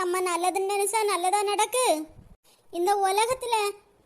நம்ம நல்லதுன்னு நினைச்சா நல்லதா நடக்கு. இந்த உலகத்துல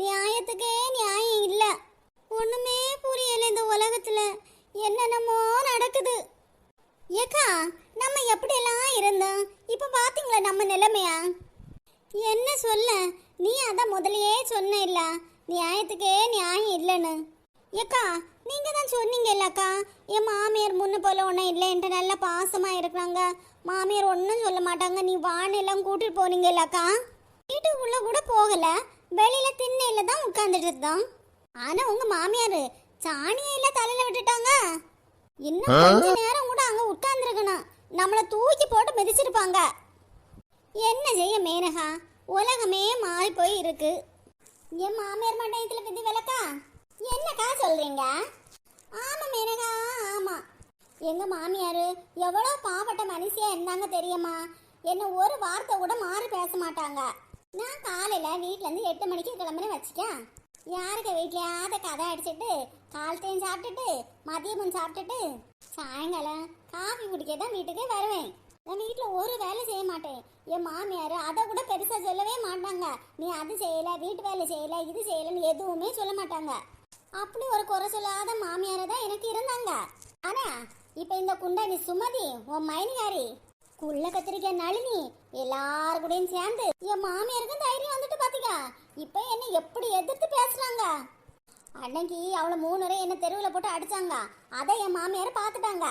நியாயத்துக்கே நியாயம் இல்ல. ஒண்ணுமே புரியல. இந்த உலகத்துல என்னென்னமோ நடக்குது. ஏக்கா, நம்ம எப்படியெல்லாம் இருந்தோம், இப்ப பாத்தீங்களா நம்ம நிலைமையா? என்ன சொல்ல, நீ அதான் முதலையே சொன்ன இல்ல, நியாயத்துக்கே நியாயம் இல்லைன்னு. ஏக்கா, நீங்க தான் சொன்னீங்கல்லக்கா, என் மாமியார் முன்ன போல ஒன்றும் இல்லை, என்கிட்ட நல்லா பாசமா இருக்கிறாங்க, மாமியார் ஒன்றும் சொல்ல மாட்டாங்க, நீ வான்னு எல்லாம் கூட்டிட்டு போனீங்கல்லக்கா. வீட்டுக்குள்ள கூட போகல, வெளியில திண்ணையில தான் உட்கார்ந்துட்டு இருந்தோம். ஆனா உங்க மாமியார் சாணியில தலையில விட்டுட்டாங்க. இன்னும் கொஞ்ச நேரம் கூட அங்க உட்கார்ந்துருக்கணும், நம்மள தூக்கி போட்டு மிதிச்சிருப்பாங்க. என்ன செய்ய மேனகா, உலகமே மாறி போய் இருக்கு. என் மாமியார் மண்டயத்துல விதி விளக்கா? என்னக்கா சொல்றீங்க? ஆமா மேனகா, ஆமா. எங்க மாமியார் எவ்வளோ பாவப்பட்ட மனுஷியா இருந்தாங்க தெரியுமா? என்ன ஒரு வார்த்தை கூட மாறி பேச மாட்டாங்க. நான் காலையில வீட்டுல இருந்து 8 மணிக்கு கிளம்புறேன் வச்சுக்க. யாருக்கு வீட்லயாவது கதை அடிச்சுட்டு காலத்தையும் சாப்பிட்டுட்டு மதியமும் சாப்பிட்டுட்டு சாயங்காலம் காஃபி குடிக்க தான் வீட்டுக்கே வருவேன். நான் வீட்டில் ஒரு வேலை செய்ய மாட்டேன். என் மாமியார் அதை கூட பெருசாக சொல்லவே மாட்டாங்க. நீ அது செய்யலை, வீட்டு வேலை செய்யலை, இது செய்யலைன்னு எதுவுமே சொல்ல மாட்டாங்க. அப்படி ஒரு குறை சொல்லாத மாமியார் தான் எனக்கு இருந்தாங்க. ஆனா இப்போ இந்த குண்டாணி சுமதி, உன் மைனிகாரி, குள்ள கத்திரிக்காய் நளினி எல்லாரு கூடயும் சேர்ந்து என் மாமியாருக்கும் தைரியம் வந்துட்டு பாத்தீங்க. இப்ப என்ன எப்படி எதிர்த்து பேசுறாங்க. அன்னைக்கு அவளை 3 முறை என்ன தெருவில் போட்டு அடிச்சாங்க. அதை என் மாமியார் பார்த்துட்டாங்க.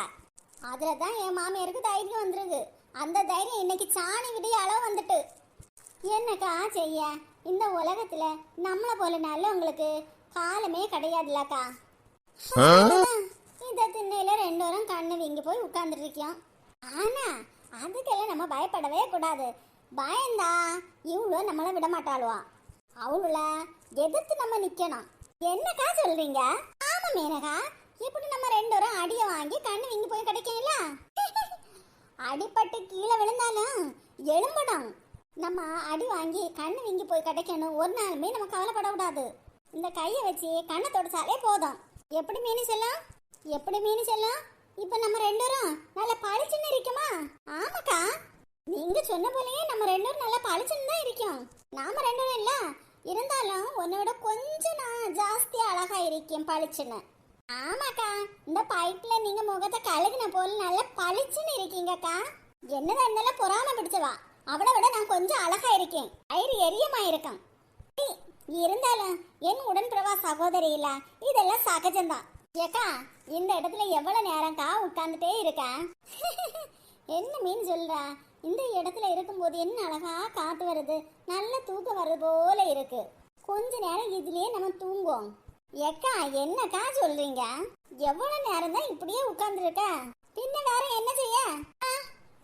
அதில் தான் என் மாமியாருக்கு தைரியம் வந்துருது. அந்த தைரியம் இன்னைக்கு சாணி விடிய அளவு வந்துட்டு. என்னக்கா செய்ய, இந்த உலகத்துல நம்மளை போல நல்லவங்களுக்கு காலமே கிடையாதுல்லக்கா. இந்த திண்ணையில 2 வாரம் கண்ணு வீங்கி போய் உட்கார்ந்துட்டு இருக்கோம். ஆனா அதுக்கெல்லாம் நம்ம பயப்படவே கூடாது. பயந்தா இவ்வளோ நம்மளை விட மாட்டாளுவா. அவளுல எதிர்த்து நம்ம நிக்கணும். என்னக்கா சொல்றீங்க? ஆமா மேனகா, இப்படி நம்ம 2 வாரம் அடியை வாங்கி கண்ணு வீங்கி போய் கிடைக்கல. அடிப்பட்டு கீழே விழுந்தாலும் எழும்பணும். நம்ம அடி வாங்கி கண்ணு வீங்கி போய் கிடைக்கணும். ஒரு நாளுமே நம்ம கவலைப்படக்கூடாது. இந்த கையை வச்சு கண்ணை தொடச்சாலே போதும். எப்படி மீனி செல்லம், எப்படி மீனி செல்லம்? இப்ப நம்ம 2 வாரம் நல்லா பளிச்சுன்னு இருக்குமா? ஆமாக்கா, நீங்க சொன்ன போலயே நம்ம 2 வாரம் நல்லா பளிச்சுன்னு தான் இருக்கும். நாம 2 வாரம் இல்ல இருந்தாலும் உன்னோட கொஞ்சம் நான் ஜாஸ்தி அழகா இருக்கேன் பளிச்சுன்னு. ஆமாக்கா, இந்த பைப்ல நீங்க முகத்தை கழுகுன போல நல்லா பளிச்சுன்னு இருக்கீங்கக்கா. என்னதான் இருந்தாலும் பொறாம பிடிச்சவா, அவளை விட நான் கொஞ்சம் அழகா இருக்கேன், வயிறு எரியமா இருக்கேன். இருந்தாலும் என் உடன்பிறவா சகோதரி இல்ல, இதெல்லாம் சகஜம்தான். ஏக்கா, இந்த இடத்துல எவ்வளவு நேரம்க்கா உட்கார்ந்துட்டே இருக்கேன். என்ன மீன் சொல்ற? இந்த இடத்துல இருக்கும்போது என்ன அழகா காத்து வருது, நல்ல தூக்கம் வருது போல இருக்கு. கொஞ்ச நேரம் இதுலயே நம்ம தூங்குவோம். ஏக்கா, என்னக்கா சொல்றீங்க? எவ்வளவு நேரம் தான் இப்படியே உட்கார்ந்துருக்க? பின்ன வேற என்ன செய்ய?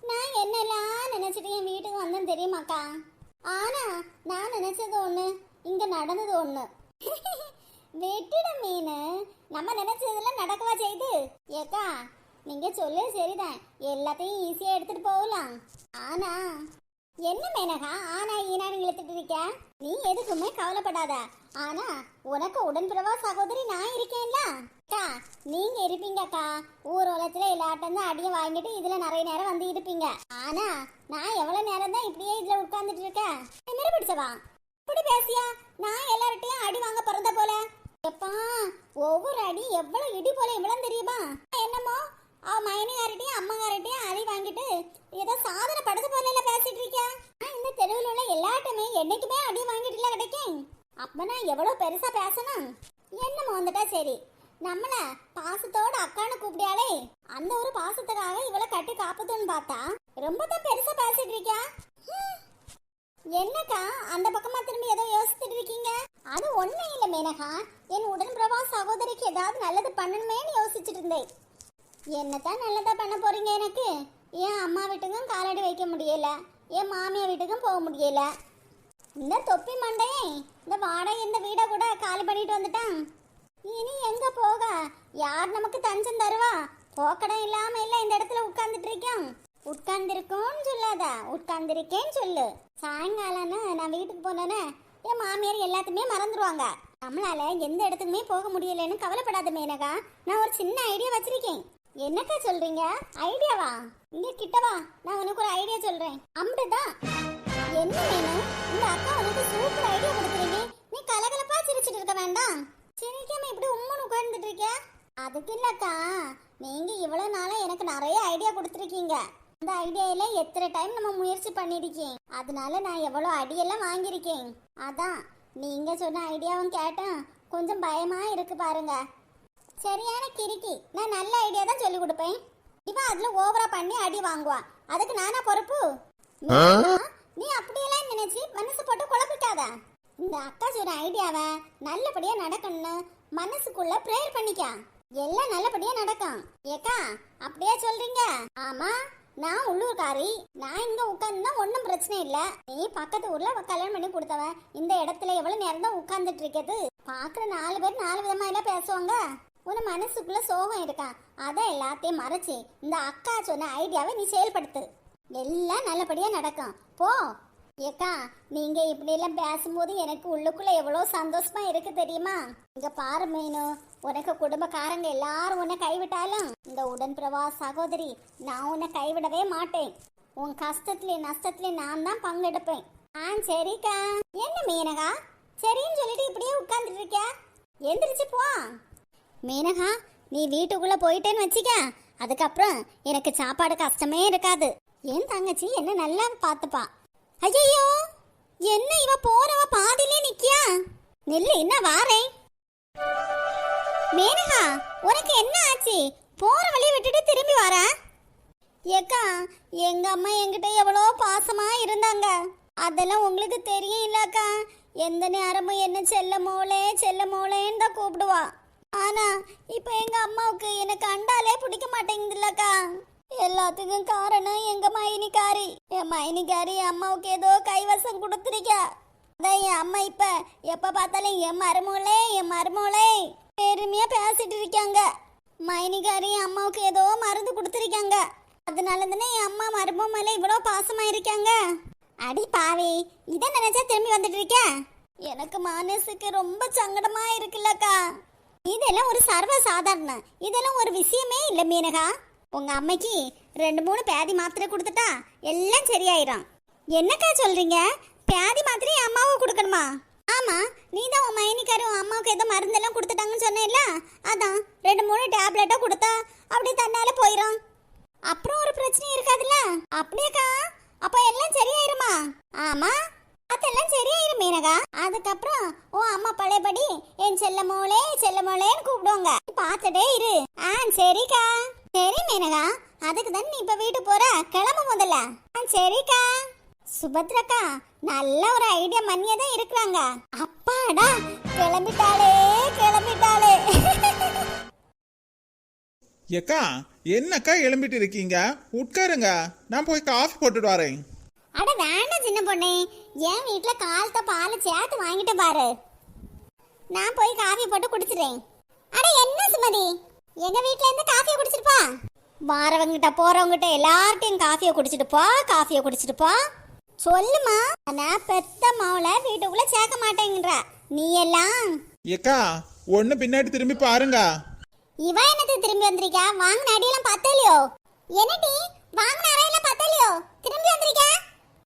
நான் என்னெல்லாம் நினைச்சிட்டு என் வீட்டுக்கு வந்தேன் தெரியுமாக்கா? ஆனா நான் நினைச்சது ஒண்ணு, இங்க நடந்தது ஒண்ணு. வெட்டிட மீன், நம்ம நினைச்சதெல்லாம் நடக்கவா செய்து. ஏக்கா, நீங்க சொல்லு சரிதான், எல்லாத்தையும் ஈஸியா எடுத்துட்டு போகலாம். ஆனா என்ன மேனகா ஆனா ஈனான்னு இழுத்துட்டு இருக்க? நீ எதுக்குமே கவலைப்படாத. ஆனா உனக்கு உடன்பிறவா சகோதரி நான் இருக்கேன்ல அக்கா. நீங்க இருப்பீங்கக்கா, ஊர்வலத்துல எல்லாட்டம் தான் அடியை வாங்கிட்டு இதுல நிறைய நேரம் வந்து இருப்பீங்க. ஆனா நான் எவ்வளவு நேரம் தான் இப்படியே இதுல உட்கார்ந்துட்டு இருக்கேன்? என்ன பிடிச்சவா இப்படி பேசியா? நான் எல்லார்ட்டையும் அடி வாங்க பிறந்த போல. எப்பா, ஒவ்வொரு அடி எவ்வளவு இடி போல இவ்வளவு தெரியுமா? என்னமோ மைனிகார்ட்டையும் அம்மாகார்ட்டையும் அடி வாங்கிட்டு ஏதோ சாதனை படுத்து போல பேசிட்டு இருக்கியா? இந்த தெருவில் உள்ள எல்லாட்டுமே என்னைக்குமே அடி வாங்கிட்டுல கிடைக்கும். அப்ப நான் எவ்வளவு பெருசா பேசணும்? என்னமோ வந்துட்டா சரி. நம்மள பாசத்தோட அக்கான்னு கூப்பிடியாலே, அந்த ஒரு பாசத்துக்காக இவ்வளவு கட்டி காப்புதுன்னு பார்த்தா ரொம்ப தான் பெருசா பேசிட்டு இருக்கியா? என்னக்கா அந்த பக்கமா திரும்பி ஏதோ யோசிச்சுட்டு இருக்கீங்க? அது ஒண்ணும் இல்ல மேனகா, என் உடன்பிறவா சகோதரிக்கு ஏதாவது நல்லது பண்ணணுமேன்னு யோசிச்சுட்டு இருந்தேன். என்னத்தான் நல்லதா பண்ண போறீங்க? எனக்கு என் அம்மா வீட்டுக்கும் காலடி வைக்க முடியல, என் மாமியார் வீட்டுக்கும் போக முடியல. இந்த தொப்பி மண்டையே இந்த வாடகை இந்த வீடை கூட காலி பண்ணிட்டு வந்துட்டான். இனி எங்க போக? யார் நமக்கு தஞ்சம் தருவா? போக்கடம் இல்லாம இல்ல இந்த இடத்துல உட்கார்ந்துட்டு இருக்கோம். உட்கார்ந்துருக்கோன்னு சொல்லாத, உட்கார்ந்துருக்கேன்னு சொல்லு. சாயங்காலம்னு நான் வீட்டுக்கு போனேன்னு என் மாமியார் எல்லாத்தையுமே மறந்துடுவாங்க. நம்மளால எந்த இடத்துக்குமே போக முடியலன்னு கவலைப்படாத மேனகா, நான் ஒரு சின்ன ஐடியா வச்சிருக்கேன். என்னக்கா சொல்றீங்க? ஐடியாவா? இங்க கிட்டவா, நான் உனக்கு ஒரு ஐடியா சொல்றேன். அப்படிதான் என்ன வேணும்? இந்த அக்கா உனக்கு சூப்பர் ஐடியா கொடுக்குறீங்க. நீ கலகலப்பா சிரிச்சிட்டு இருக்க வேண்டாம். சிரிக்காம இப்படி உம்முன்னு உட்கார்ந்துட்டு இருக்க. அதுக்கு இல்லக்கா, நீங்க இவ்வளவு நாளா எனக்கு நிறைய ஐடியா கொடுத்துருக்கீங்க. அந்த ஐடியால எத்தனை டைம் நம்ம முயற்சி பண்ணிருக்கேன். அதனால நான் எவ்வளவு அடியெல்லாம் வாங்கியிருக்கேன். அதான் நீங்க சொன்ன ஐடியாவும் கேட்டேன். கொஞ்சம் பயமா இருக்கு பாருங்க. சரியான கிறுக்கி. நான் நல்ல ஐடியா தான் சொல்லி கொடுப்பேன். இவன் அதுல ஓவரா பண்ணி அடி வாங்குவா. அதுக்கு நானா பொறுப்பு? நீ அப்படியெல்லாம் நினைச்சு மனசு போட்டு குழப்பிக்காத. இந்த அக்கா சொன்ன ஐடியாவை நல்லபடியா நடக்கணும்னு மனசுக்குள்ள பிரேயர் பண்ணிக்க. எல்லாம் நல்லபடியா நடக்கும். ஏக்கா அப்படியே சொல்றீங்க? ஆமா, நான் உள்ளூர்காரி. நான் இங்க உட்கார்ந்தா ஒன்னும் பிரச்சனை இல்ல. நீ பக்கத்து ஊர்ல கல்யாணம் பண்ணி கொடுத்தவ. இந்த இடத்துல எவ்வளவு நேரம் தான் உட்கார்ந்துட்டு இருக்கிறது? பாக்குற 4 பேர் 4 விதமா எல்லாம் பேசுவாங்க. உன் மனசுக்குள்ள சோகம் இருக்கா? அதை எல்லாத்தையும் மறைச்சு இந்த அக்கா சொன்ன ஐடியாவை நீ செயல்படுத்து. எல்லாம் நல்லபடியா நடக்கும். போ. ஏக்கா, நீங்க இப்படி எல்லாம் பேசும்போது எனக்கு உள்ளுக்குள்ள எவ்வளவு சந்தோஷமா இருக்கு தெரியுமா? இங்க பாரு மீனு, உனக்கு குடும்பக்காரங்க எல்லாரும் உன்னை கைவிட்டாலும் இந்த உடன்பிரவா சகோதரி நான் உன்னை கைவிடவே மாட்டேன். உன் கஷ்டத்துலயும் நஷ்டத்துலயும் நான் தான் பங்கெடுப்பேன். சரிக்கா. என்ன மீனகா சரின்னு சொல்லிட்டு இப்படியே உட்கார்ந்துட்டு இருக்க? எந்திரிச்சு போ. மீனகா, நீ வீட்டுக்குள்ள போயிட்டேன்னு வச்சுக்க, அதுக்கப்புறம் எனக்கு சாப்பாடு கஷ்டமே இருக்காது. என் தங்கச்சி என்ன நல்லா பார்த்துப்பா. ஐயோ, என்ன இவ போறவ பாதியிலே நிக்கியா? நில்லு, என்ன வாரேன். மேனகா, உனக்கு என்ன ஆச்சு? போற வழியை விட்டுட்டு திரும்பி வர? ஏக்கா, எங்க அம்மா என்கிட்ட எவ்வளோ பாசமா இருந்தாங்க. அதெல்லாம் உங்களுக்கு தெரியும் இல்லக்கா? எந்த நேரமும் என்ன செல்ல மோளேன்னு தான் கூப்பிடுவா. ஆனா இப்ப எங்க அம்மாவுக்கு எனக்கு அண்டாலே பிடிக்க மாட்டேங்குதுல்லக்கா. எல்லாத்துக்கும் காரணம் எங்க மைனிக்காரி. என் மைனிக்காரி அம்மாவுக்கு ஏதோ கைவசம் கொடுத்துருக்கா. அதான் என் அம்மா இப்ப எப்ப பார்த்தாலும் என் மருமோளே பெருமையா பேசிட்டு இருக்காங்க. மைனிக்காரி அம்மாவுக்கு ஏதோ மருந்து கொடுத்துருக்காங்க. அதனால தானே என் அம்மா மருமோ மேல இவ்வளவு பாசமா இருக்காங்க. அடி பாவி, இதை நினைச்சா திரும்பி வந்துட்டு இருக்க? எனக்கு மனசுக்கு ரொம்ப சங்கடமா இருக்குல்லக்கா. இதெல்லாம் ஒரு சர்வ சாதாரணம். இதெல்லாம் ஒரு விஷயமே இல்லை மீனகா. உங்க அம்மைக்கு 2-3 பேதி மாத்திரை கொடுத்துட்டா எல்லாம் சரியாயிரும். என்னக்கா சொல்றீங்க? பேதி மாத்திரை அம்மாவுக்கு கொடுக்கணுமா? ஆமா, நீ தான் உன் மைனிக்காரி உன் அம்மாவுக்கு ஏதோ மருந்தெல்லாம் கொடுத்துட்டாங்கன்னு சொன்னேல்ல, அதான் 2-3 டேப்லெட்டா கொடுத்தா அப்படி தன்னால போயிடும். அப்புறம் ஒரு பிரச்சனை இருக்காதுல்ல? அப்படியேக்கா, அப்ப எல்லாம் சரியாயிருமா? ஆமா, அதெல்லாம் சரியாயிரும் மீனகா. அதுக்கப்புறம் உன் அம்மா பழையபடி என் செல்லமோளேன்னு கூப்பிடுவாங்க. பார்த்துட்டே இரு. சரிக்கா. சரி மீனகா, அதுக்கு தான் நீ இப்ப வீட்டு போற. கிளம்பு முதல்ல. சரிக்கா. சுபத்ரக்கா, நல்ல ஒரு ஐடியா மண்ணியதான் இருக்கிறாங்க. அப்பாடா, கிளம்பிட்டாளே. ஏக்கா, என்னக்கா எழும்பிட்டு இருக்கீங்க? உட்காருங்க, நான் போய் காஃபி போட்டுட்டு வரேன். அட வேண்டாம் சின்ன பொண்ணே, என் வீட்டுல காலத்த பாலை சேர்த்து வாங்கிட்டு பாரு. நான் போய் காஃபி போட்டு குடிச்சிடுறேன். அட என்ன சுமதி, எங்க வீட்டுல இருந்து காஃபியை குடிச்சிருப்பா. வாரவங்கிட்ட போறவங்கிட்ட எல்லார்ட்டையும் காஃபியை குடிச்சிட்டு போ. சொல்லுமா, நான் பெத்த மவளை வீட்டுக்குள்ள சேர்க்க மாட்டேங்கிற நீ எல்லாம். ஏக்கா, ஒண்ணு பின்னாடி திரும்பி பாருங்க. இவ என்னது திரும்பி வந்திருக்கா? வாங்கின அடியெல்லாம் பார்த்தலையோ? என்னடி வாங்கின அறையெல்லாம் பார்த்தலையோ? திரும்பி வந்திருக்க?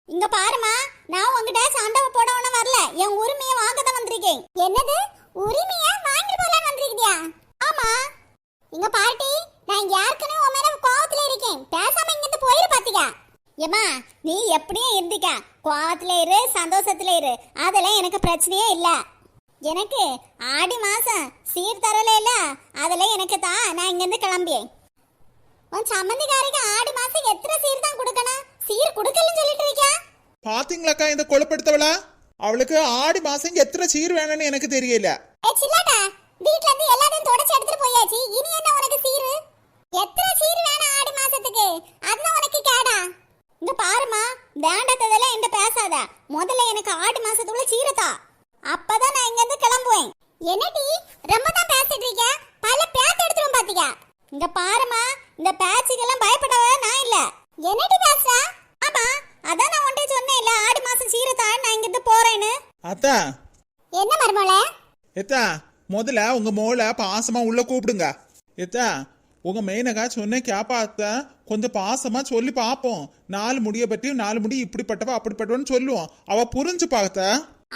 இங்க பாருமா, நான் உங்ககிட்ட சண்டை போடவன வரல. என் உரிமையை வாங்க தான் வந்திருக்கேன். என்னது உரிமையா வாங்கிட்டு போலான்னு வந்திருக்கியா? ஆமா. இங்க பாட்டி, நான் யாருக்குன்னு உன் மேல கோவத்துல இருக்கேன். பேசாம இங்க இருந்து போயிரு பாத்திக்க. ஏமா, நீ எப்படியே இருந்திக்க. கோவத்துல இரு, சந்தோஷத்துல இரு, அதெல்லாம் எனக்கு பிரச்சனையே இல்ல. எனக்கு ஆடி மாசம் சீர் தரல இல்ல, அதெல்லாம் எனக்கு தான். நான் இங்க இருந்து கிளம்பியேன். உன் சம்மந்திக்காரிக்கு ஆடி மாசம் எத்தனை சீர் தான் கொடுக்கணும்? சீர் கொடுக்கலன்னு சொல்லிட்டு இருக்கியா? பாத்தீங்களாக்கா இந்த கொழுப்படுத்தவளா? அவளுக்கு ஆடி மாசம் எத்தனை சீர் வேணும்னு எனக்கு தெரியல. சில்லாட்டா, வீட்ல இருந்து எல்லாத்தையும் தொடச்சு எடுத்துட்டு போயாச்சு. இனி என்ன உனக்கு சீரு? எத்தனை சீர் வேணும் ஆடி மாசத்துக்கு? அதுதான் உனக்கு கேடா? இங்க பாருமா, வேண்டாததெல்லாம் என்கிட்ட பேசாத. முதல்ல எனக்கு ஆடி மாசத்துக்குள்ள சீரத்தா, அப்பதான் நான் இங்க இருந்து கிளம்புவேன். என்னடி ரொம்ப தான் பேசிட்டு இருக்க? பல பேத்து எடுத்துரும் பாத்தீங்க. இங்க பாருமா, இந்த பேச்சுக்கெல்லாம் பயப்படவே நான் இல்ல. என்னடி பேசுற? ஆமா, அதான் நான் உன்கிட்ட சொன்னேன் இல்ல, ஆடி மாசம் சீரத்தா, நான் இங்க இருந்து போறேன்னு. அத்தா, என்ன மருமோளே? எத்தா, முதல்ல உங்க மோளை பாசமா உள்ள கூப்பிடுங்க. எத்தா, உங்க மேனகா சொன்ன கேப்பாத்த கொஞ்சம் பாசமா சொல்லி பாப்போம். 4 முடிய பற்றி 4 முடி இப்படிப்பட்டவ அப்படிப்பட்டவன்னு சொல்லுவோம். அவ புரிஞ்சு பார்த்த.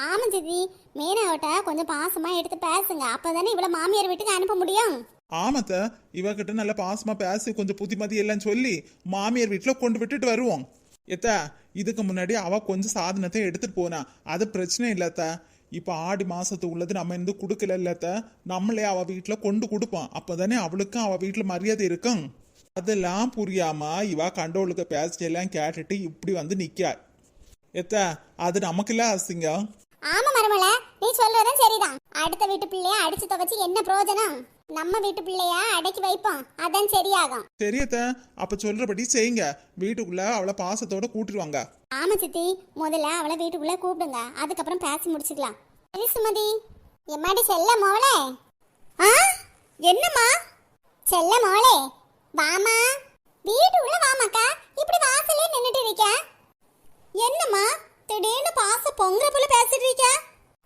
ஆமா சித்தி, மீனாவட்ட கொஞ்சம் பாசமா எடுத்து பேசுங்க, அப்பதானே இவ்வளவு மாமியார் வீட்டுக்கு அனுப்ப முடியும். ஆமத்த, இவகிட்ட நல்ல பாசமா பேசி கொஞ்சம் புத்திமதி எல்லாம் சொல்லி மாமியார் வீட்டுல கொண்டு விட்டுட்டு வருவோம். எத்த இதுக்கு முன்னாடி அவ கொஞ்சம் சாதனத்தை எடுத்துட்டு போனா, அது பிரச்சனை இல்லத்த. இப்ப ஆடி மாசத்து உள்ளது நம்ம இருந்து கொடுக்கல இல்லத்த, நம்மளே அவ வீட்டுல கொண்டு கொடுப்போம். அப்பதானே அவளுக்கும் அவ வீட்டுல மரியாதை இருக்கும். அதெல்லாம் புரியாம இவ கண்டோளுக்கு பேச்செல்லாம் கேட்டுட்டு இப்படி வந்து நிக்கா. எத்த அது நமக்கு இல்ல அசிங்கம். ஆமா மருமல, நீ சொல்றதும் சரிதான். அடுத்த வீட்டு பிள்ளைய அடிச்சு துவச்சு என்ன பிரயோஜனம்? நம்ம வீட்டு பிள்ளைய அடக்கி வைப்போம், அதான் சரியாகும். சரியத்த, அப்ப சொல்றபடி செய்யுங்க. வீட்டுக்குள்ள அவளை பாசத்தோட கூட்டிடுவாங்க. ஆமா சித்தி, முதல்ல அவளை வீட்டுக்குள்ள கூப்பிடுங்க, அதுக்கப்புறம் பேசி முடிச்சுக்கலாம். சரி சுமதி. எம்மாடி செல்ல மோளே. ஆ என்னம்மா? செல்ல மோளே வாமா, வீட்டுக்குள்ள வாமாக்கா. இப்படி வாசலே நின்னுட்டு இருக்க. என்னம்மா திடீர்னு பாச பொங்குற போல பேசிட்டு இருக்க?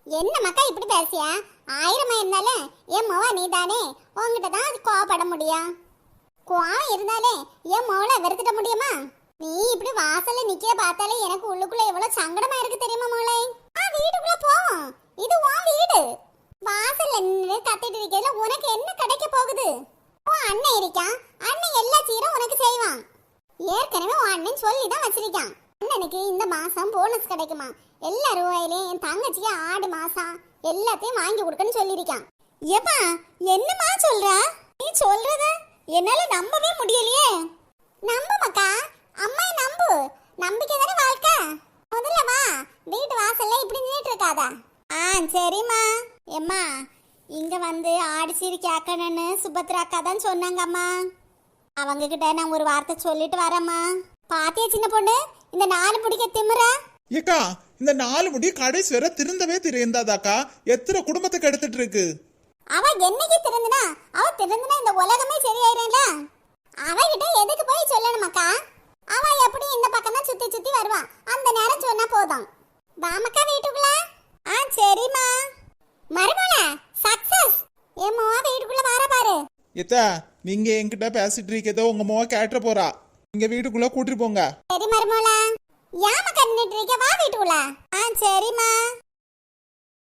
என்னம்மாக்கா இப்படி பேசியா? 1000 இருந்தாலும் என் மோவா நீ தானே, உங்ககிட்ட தான் அது கோவப்பட முடியும். கோவம் இருந்தாலே என் மோளை வெறுத்துட முடியுமா? நீ இப்படி வாசல்ல நிக்க பார்த்தாலே எனக்கு உள்ளுக்குள்ள எவ்வளவு சங்கடமா இருக்கு தெரியுமா மோளே? வீட்டுக்குள்ள போவோம், இது உன் வீடு. வாசல்ல நின்று கத்திட்டு இருக்கல உனக்கு என்ன கிடைக்க போகுது? உன் அண்ணன் இருக்கான், அண்ணன் எல்லா சீரும் உனக்கு செய்வான். ஏற்கனவே உன் அண்ணன் சொல்லி தான் வச்சிருக்கான், அண்ணனுக்கு இந்த மாசம் போனஸ் கிடைக்குமா, எல்லா ரூபாயிலையும் என் தங்கச்சிக்கு ஆடி மாசம் எல்லாத்தையும் வாங்கி கொடுக்கன்னு சொல்லியிருக்கான். ஏப்பா என்னமா சொல்ற? நீ சொல்றத என்னால நம்பவே முடியலையே. நம்பு மக்கா, அம்மா நம்பு. நம்பிக்கை தானே வாழ்க்கை. முதல்ல வா, வீட்டு வாசல்ல இப்படி நின்னுட்டு இருக்காதா? சரிம்மா. எம்மா இங்க வந்து ஆடிச்சிரி கேட்கணும்னு சுபத்ரா அக்கா தான் சொன்னாங்கம்மா. அவங்க கிட்ட நான் ஒரு வார்த்தை சொல்லிட்டு வரேம்மா. பாத்தியா சின்ன பொண்ணு, இந்த 4 முடிக்க திமுற. ஏக்கா, இந்த 4 முடி கடைசி வரை திருந்தவே தெரிந்தாதாக்கா எத்தனை குடும்பத்துக்கு எடுத்துட்டு இருக்கு. அவ என்னைக்கு திருந்தினா? அவ திருந்தினா இந்த உலகமே சரியாயிரும்ல. அவகிட்ட எதுக்கு போய் சொல்லணுமாக்கா? அவ எப்படி இந்த பக்கம் தான் சுத்தி சுத்தி வருவா, அந்த நேரம் சொன்னா போதும். வாமக்கா வீட்டுக்குள்ள. சரிம்மா. மருமல சக்சஸ். ஏம்மா வீட்டுக்குள்ள வர பாரு. எத்த நீங்க என்கிட்ட பேசிட்டு இருக்கதோ உங்க மோவ கேட்ட போறா. இங்க வீட்டுக்குள்ள கூட்டிட்டு போங்க. சரி மருமல. யாமக்கா நின்னுட்டு இருக்க, வா வீட்டுக்குள்ள. சரிம்மா.